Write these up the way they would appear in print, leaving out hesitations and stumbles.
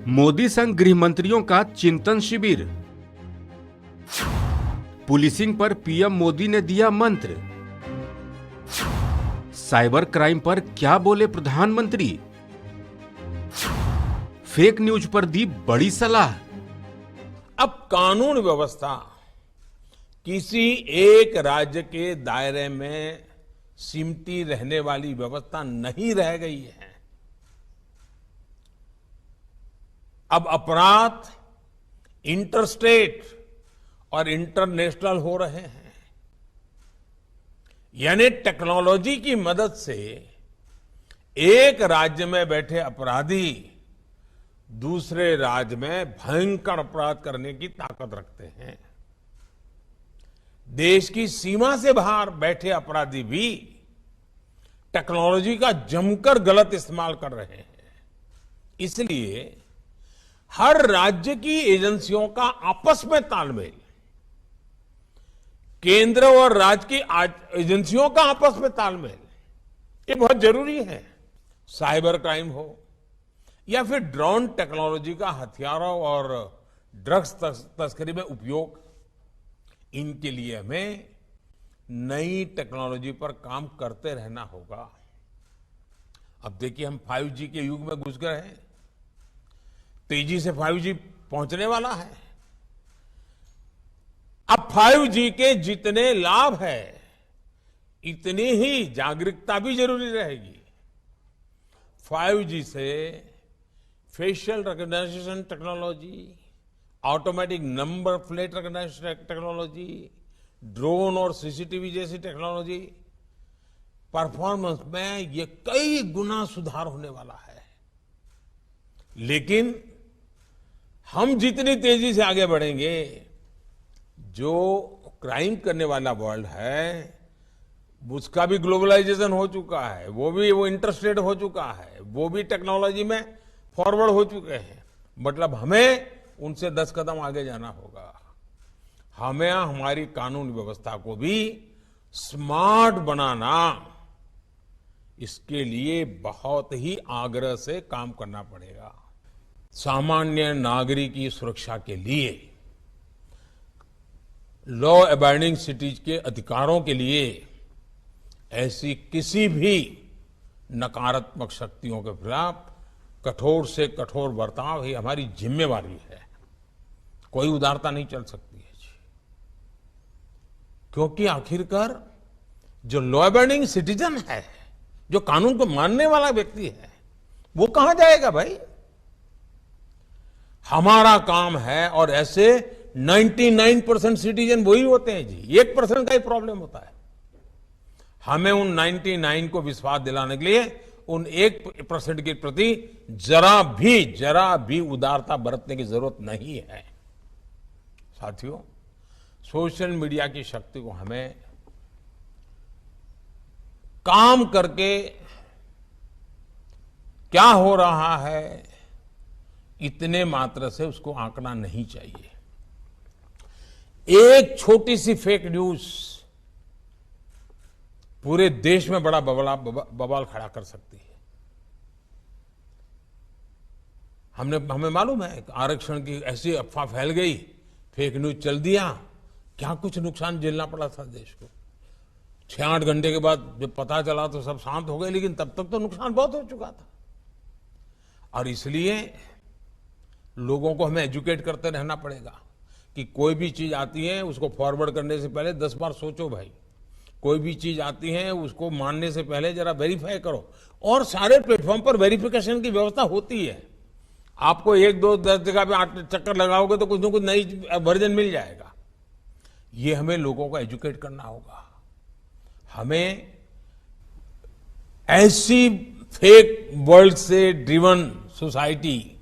मोदी संग गृह मंत्रियों का चिंतन शिविर। पुलिसिंग पर पीएम मोदी ने दिया मंत्र। साइबर क्राइम पर क्या बोले प्रधानमंत्री। फेक न्यूज पर दी बड़ी सलाह। अब कानून व्यवस्था किसी एक राज्य के दायरे में सिमटी रहने वाली व्यवस्था नहीं रह गई है। अब अपराध इंटरस्टेट और इंटरनेशनल हो रहे हैं। यानी टेक्नोलॉजी की मदद से एक राज्य में बैठे अपराधी दूसरे राज्य में भयंकर अपराध करने की ताकत रखते हैं। देश की सीमा से बाहर बैठे अपराधी भी टेक्नोलॉजी का जमकर गलत इस्तेमाल कर रहे हैं। इसलिए हर राज्य की एजेंसियों का आपस में तालमेल, केंद्र और राज्य की एजेंसियों का आपस में तालमेल, ये बहुत जरूरी है। साइबर क्राइम हो या फिर ड्रोन टेक्नोलॉजी का हथियारों और ड्रग्स तस्करी में उपयोग, इनके लिए हमें नई टेक्नोलॉजी पर काम करते रहना होगा। अब देखिए, हम 5G के युग में घुस गए हैं। तेजी से 5G पहुंचने वाला है। अब 5G के जितने लाभ है, इतनी ही जागरूकता भी जरूरी रहेगी। 5G से facial recognition technology, automatic number plate recognition technology, drone और सीसीटीवी जैसी टेक्नोलॉजी, परफॉर्मेंस में ये कई गुना सुधार होने वाला है। लेकिन हम जितनी तेजी से आगे बढ़ेंगे, जो क्राइम करने वाला वर्ल्ड है उसका भी ग्लोबलाइजेशन हो चुका है, वो इंटरस्टेट हो चुका है, वो भी टेक्नोलॉजी में फॉरवर्ड हो चुके हैं। मतलब हमें उनसे 10 कदम आगे जाना होगा। हमें हमारी कानून व्यवस्था को भी स्मार्ट बनाना, इसके लिए बहुत ही आग्रह से काम करना पड़ेगा। सामान्य नागरिक की सुरक्षा के लिए, लॉ अबाइडिंग सिटीज के अधिकारों के लिए ऐसी किसी भी नकारात्मक शक्तियों के खिलाफ कठोर से कठोर बर्ताव ही हमारी जिम्मेवारी है। कोई उदारता नहीं चल सकती है जी। क्योंकि आखिरकार जो लॉ अबाइडिंग सिटीजन है, जो कानून को मानने वाला व्यक्ति है, वो कहां जाएगा भाई। हमारा काम है, और ऐसे 99% सिटीजन वही होते हैं जी। 1% का ही प्रॉब्लम होता है। हमें उन 99 को विश्वास दिलाने के लिए उन 1% के प्रति जरा भी उदारता बरतने की जरूरत नहीं है। साथियों, सोशल मीडिया की शक्ति को हमें काम करके क्या हो रहा है इतने मात्र से उसको आंकना नहीं चाहिए। एक छोटी सी फेक न्यूज पूरे देश में बड़ा बवाल खड़ा कर सकती है। हमें मालूम है, आरक्षण की ऐसी अफवाह फैल गई, फेक न्यूज चल दिया, क्या कुछ नुकसान झेलना पड़ा था देश को। 6-8 घंटे के बाद जब पता चला तो सब शांत हो गए, लेकिन तब तक तो नुकसान बहुत हो चुका था। और इसलिए लोगों को हमें एजुकेट करते रहना पड़ेगा कि कोई भी चीज आती है उसको फॉरवर्ड करने से पहले 10 बार सोचो भाई। कोई भी चीज आती है उसको मानने से पहले जरा वेरीफाई करो। और सारे प्लेटफॉर्म पर वेरिफिकेशन की व्यवस्था होती है। आपको 1-2-10 जगह पे 8 चक्कर लगाओगे तो कुछ ना कुछ नई वर्जन मिल जाएगा। ये हमें लोगों को एजुकेट करना होगा। हमें ऐसी फेक वर्ल्ड से ड्रिवन सोसाइटी,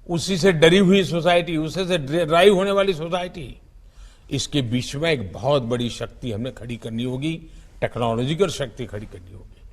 उसी से डरी हुई सोसाइटी, उसी से ड्राइव होने वाली सोसाइटी, इसके बीच में एक बहुत बड़ी शक्ति हमें खड़ी करनी होगी, टेक्नोलॉजिकल शक्ति खड़ी करनी होगी।